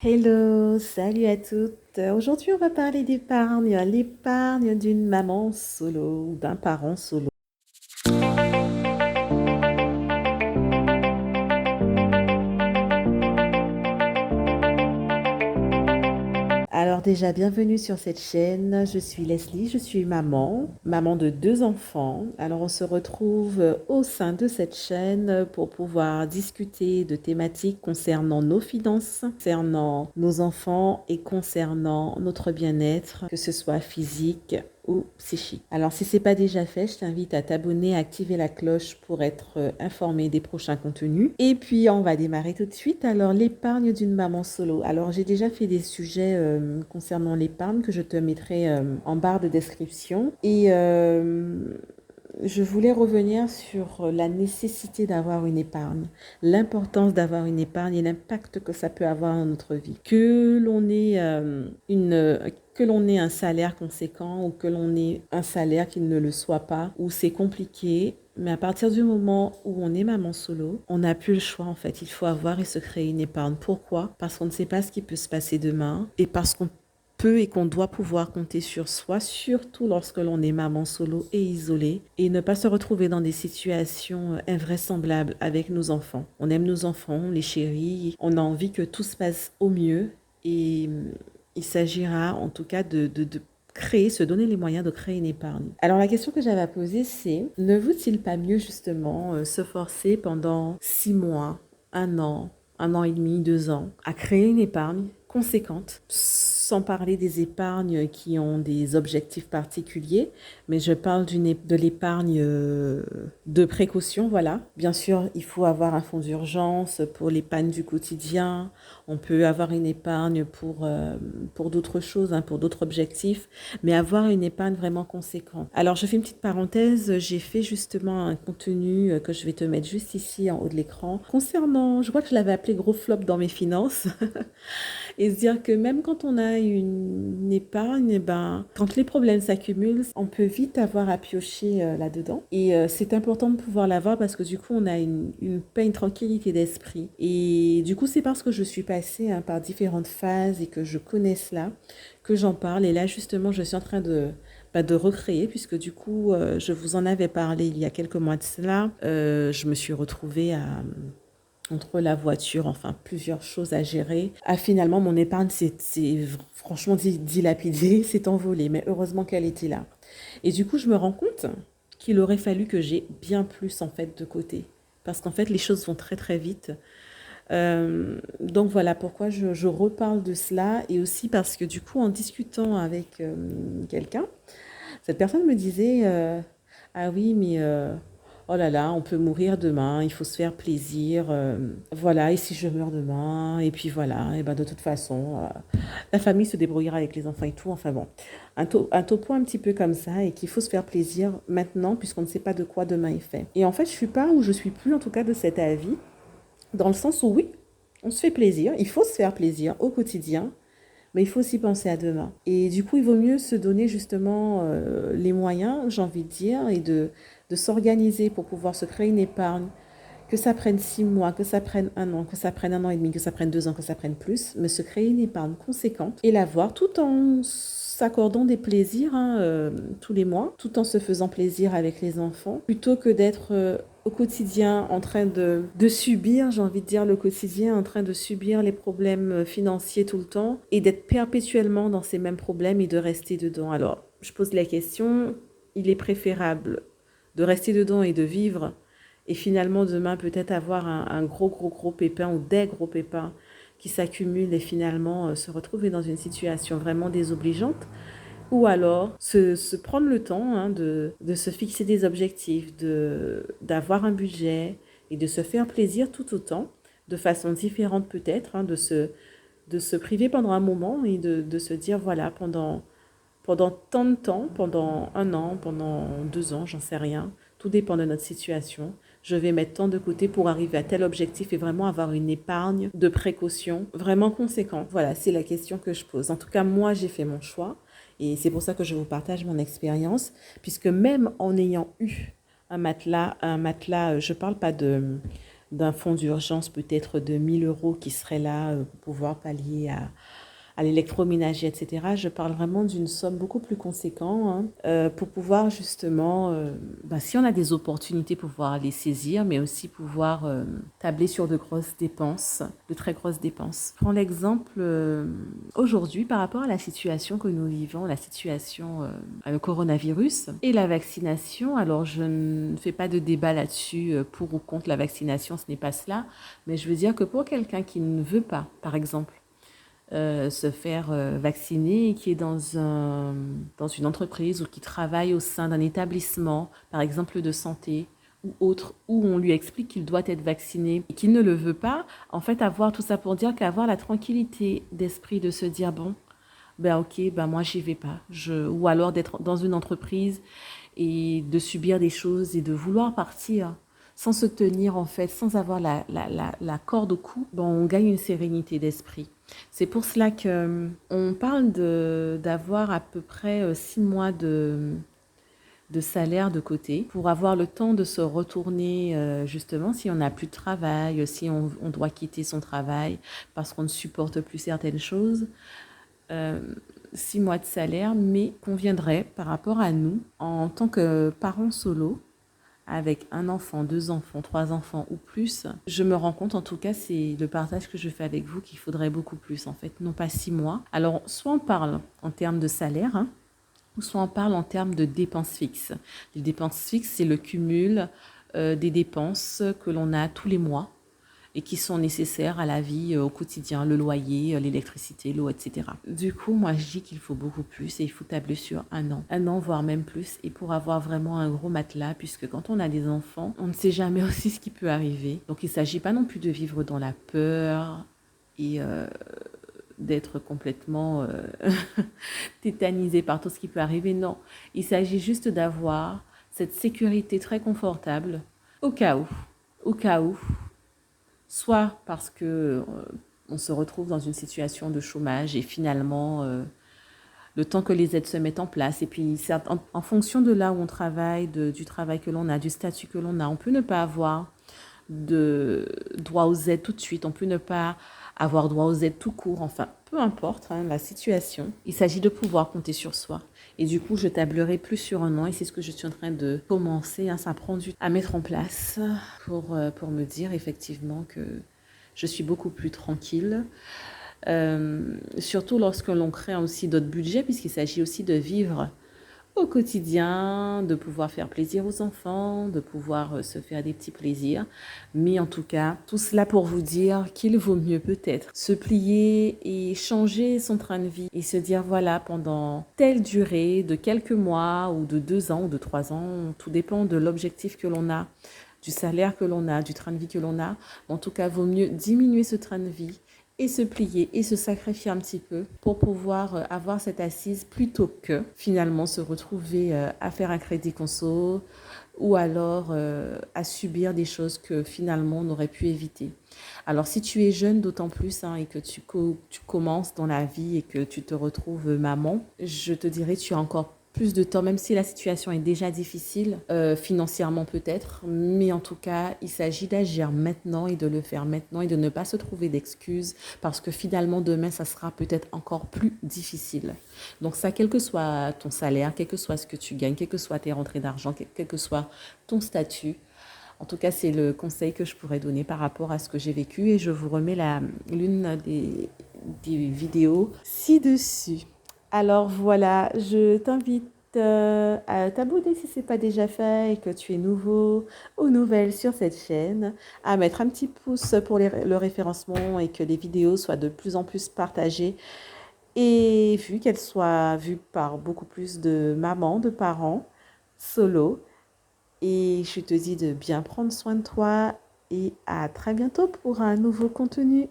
Hello, salut à toutes. Aujourd'hui, on va parler d'épargne, l'épargne d'une maman solo ou d'un parent solo. Alors déjà, bienvenue sur cette chaîne. Je suis Leslie, je suis maman de deux enfants. Alors on se retrouve au sein de cette chaîne pour pouvoir discuter de thématiques concernant nos finances, concernant nos enfants et concernant notre bien-être, que ce soit physique ou psychique. Alors si ce n'est pas déjà fait, je t'invite à t'abonner, à activer la cloche pour être informé des prochains contenus. Et puis on va démarrer tout de suite. Alors l'épargne d'une maman solo. Alors j'ai déjà fait des sujets concernant l'épargne que je te mettrai en barre de description. Et je voulais revenir sur la nécessité d'avoir une épargne, l'importance d'avoir une épargne et l'impact que ça peut avoir dans notre vie. Que l'on ait un salaire conséquent ou que l'on ait un salaire qui ne le soit pas, ou c'est compliqué. Mais à partir du moment où on est maman solo, on n'a plus le choix en fait. Il faut avoir et se créer une épargne. Pourquoi? Parce qu'on ne sait pas ce qui peut se passer demain et parce qu'on peut et qu'on doit pouvoir compter sur soi, surtout lorsque l'on est maman solo et isolée, et ne pas se retrouver dans des situations invraisemblables avec nos enfants. On aime nos enfants, on les chérit, on a envie que tout se passe au mieux, et il s'agira en tout cas de créer, se donner les moyens de créer une épargne. Alors la question que j'avais à poser, c'est, ne vaut-il pas mieux justement se forcer pendant 6 mois, un an et demi, 2 ans, à créer une épargne conséquente, sans parler des épargnes qui ont des objectifs particuliers, mais je parle de l'épargne de précaution, voilà. Bien sûr, il faut avoir un fonds d'urgence pour l'épargne du quotidien, on peut avoir une épargne pour d'autres choses, hein, pour d'autres objectifs, mais avoir une épargne vraiment conséquente. Alors, je fais une petite parenthèse, j'ai fait justement un contenu que je vais te mettre juste ici en haut de l'écran, concernant, je crois que je l'avais appelé gros flop dans mes finances, et se dire que même quand on a une épargne, eh ben, quand les problèmes s'accumulent, on peut vite avoir à piocher là-dedans. Et c'est important de pouvoir l'avoir parce que du coup, on a une paix, une tranquillité d'esprit. Et du coup, c'est parce que je suis passée par différentes phases et que je connais cela que j'en parle. Et là, justement, je suis en train de recréer, puisque du coup, je vous en avais parlé il y a quelques mois de cela. Je me suis retrouvée entre la voiture, enfin plusieurs choses à gérer. Ah, finalement, mon épargne c'est franchement dilapidée, s'est envolée, mais heureusement qu'elle était là. Et du coup, je me rends compte qu'il aurait fallu que j'ai bien plus en fait de côté. Parce qu'en fait, les choses vont très très vite. Donc voilà pourquoi je reparle de cela. Et aussi parce que du coup, en discutant avec quelqu'un, cette personne me disait ah oui, mais oh là là, on peut mourir demain, il faut se faire plaisir. Voilà, et si je meurs demain, et puis voilà, et ben de toute façon, la famille se débrouillera avec les enfants et tout. Enfin bon, un topo un petit peu comme ça, et qu'il faut se faire plaisir maintenant, puisqu'on ne sait pas de quoi demain est fait. Et en fait, je suis pas, ou je suis plus en tout cas de cet avis, dans le sens où oui, on se fait plaisir, il faut se faire plaisir au quotidien, mais il faut aussi penser à demain. Et du coup, il vaut mieux se donner justement les moyens, j'ai envie de dire, et de s'organiser pour pouvoir se créer une épargne, que ça prenne 6 mois, que ça prenne un an, que ça prenne un an et demi, que ça prenne 2 ans, que ça prenne plus, mais se créer une épargne conséquente et l'avoir tout en s'accordant des plaisirs hein, tous les mois, tout en se faisant plaisir avec les enfants, plutôt que d'être au quotidien en train de subir, j'ai envie de dire le quotidien, en train de subir les problèmes financiers tout le temps et d'être perpétuellement dans ces mêmes problèmes et de rester dedans. Alors, je pose la question, il est préférable de rester dedans et de vivre et finalement demain peut-être avoir un gros pépin ou des gros pépins qui s'accumulent et finalement se retrouver dans une situation vraiment désobligeante, ou alors se prendre le temps hein, de se fixer des objectifs, d'avoir un budget et de se faire plaisir tout autant, de façon différente peut-être, hein, de se priver pendant un moment et de se dire voilà, pendant tant de temps, pendant un an, pendant 2 ans, j'en sais rien, tout dépend de notre situation. Je vais mettre tant de côté pour arriver à tel objectif et vraiment avoir une épargne de précaution vraiment conséquente. Voilà, c'est la question que je pose. En tout cas, moi, j'ai fait mon choix et c'est pour ça que je vous partage mon expérience, puisque même en ayant eu un matelas, je ne parle pas d'un fonds d'urgence peut-être de 1 000 € qui serait là pour pouvoir pallier à l'électroménager, etc. Je parle vraiment d'une somme beaucoup plus conséquente pour pouvoir justement, si on a des opportunités, pouvoir les saisir, mais aussi pouvoir tabler sur de grosses dépenses, de très grosses dépenses. Je prends l'exemple aujourd'hui par rapport à la situation que nous vivons, la situation le coronavirus et la vaccination. Alors, je ne fais pas de débat là-dessus pour ou contre la vaccination, ce n'est pas cela, mais je veux dire que pour quelqu'un qui ne veut pas, par exemple, se faire vacciner et qui est dans une entreprise ou qui travaille au sein d'un établissement, par exemple de santé ou autre, où on lui explique qu'il doit être vacciné et qu'il ne le veut pas, en fait, avoir tout ça pour dire qu'avoir la tranquillité d'esprit de se dire, bon, ben ok, ben moi j'y vais pas. Ou alors d'être dans une entreprise et de subir des choses et de vouloir partir sans se tenir en fait, sans avoir la corde au cou, bon, on gagne une sérénité d'esprit. C'est pour cela que on parle d'avoir à peu près 6 mois de salaire de côté pour avoir le temps de se retourner justement si on n'a plus de travail, si on doit quitter son travail parce qu'on ne supporte plus certaines choses. 6 mois de salaire, mais conviendrait par rapport à nous en tant que parents solo avec un enfant, 2 enfants, 3 enfants ou plus, je me rends compte, en tout cas, c'est le partage que je fais avec vous qu'il faudrait beaucoup plus, en fait, non pas 6 mois. Alors, soit on parle en termes de salaire, ou soit on parle en termes de dépenses fixes. Les dépenses fixes, c'est le cumul des dépenses que l'on a tous les mois et qui sont nécessaires à la vie au quotidien, le loyer, l'électricité, l'eau, etc. Du coup, moi, je dis qu'il faut beaucoup plus et il faut tabler sur 1 an, voire même plus, et pour avoir vraiment un gros matelas, puisque quand on a des enfants, on ne sait jamais aussi ce qui peut arriver. Donc, il ne s'agit pas non plus de vivre dans la peur et d'être complètement tétanisé par tout ce qui peut arriver. Non, il s'agit juste d'avoir cette sécurité très confortable au cas où, soit parce que on se retrouve dans une situation de chômage et finalement, le temps que les aides se mettent en place, et puis en fonction de là où on travaille, du travail que l'on a, du statut que l'on a, on peut ne pas avoir de droit aux aides tout de suite, on peut ne pas avoir droit aux aides tout court, enfin, peu importe la situation. Il s'agit de pouvoir compter sur soi. Et du coup, je tablerai plus sur 1 an et c'est ce que je suis en train de commencer. Ça prend du temps à mettre en place pour me dire effectivement que je suis beaucoup plus tranquille. Surtout lorsque l'on crée aussi d'autres budgets, puisqu'il s'agit aussi de vivre au quotidien, de pouvoir faire plaisir aux enfants, de pouvoir se faire des petits plaisirs. Mais en tout cas, tout cela pour vous dire qu'il vaut mieux peut-être se plier et changer son train de vie et se dire voilà, pendant telle durée de quelques mois ou de 2 ans ou de 3 ans, tout dépend de l'objectif que l'on a, du salaire que l'on a, du train de vie que l'on a. En tout cas, vaut mieux diminuer ce train de vie et se plier et se sacrifier un petit peu pour pouvoir avoir cette assise plutôt que finalement se retrouver à faire un crédit conso ou alors à subir des choses que finalement on aurait pu éviter. Alors si tu es jeune d'autant plus et que tu commences dans la vie et que tu te retrouves maman, je te dirais tu as encore plus de temps, même si la situation est déjà difficile, financièrement peut-être, mais en tout cas, il s'agit d'agir maintenant et de le faire maintenant et de ne pas se trouver d'excuses parce que finalement, demain, ça sera peut-être encore plus difficile. Donc ça, quel que soit ton salaire, quel que soit ce que tu gagnes, quelles que soient tes rentrées d'argent, quel que soit ton statut, en tout cas, c'est le conseil que je pourrais donner par rapport à ce que j'ai vécu et je vous remets l'une des vidéos ci-dessus. Alors voilà, je t'invite à t'abonner si ce n'est pas déjà fait et que tu es nouveau ou nouvelle sur cette chaîne, à mettre un petit pouce pour le référencement et que les vidéos soient de plus en plus partagées et qu'elles soient vues par beaucoup plus de mamans, de parents, solo. Et je te dis de bien prendre soin de toi et à très bientôt pour un nouveau contenu.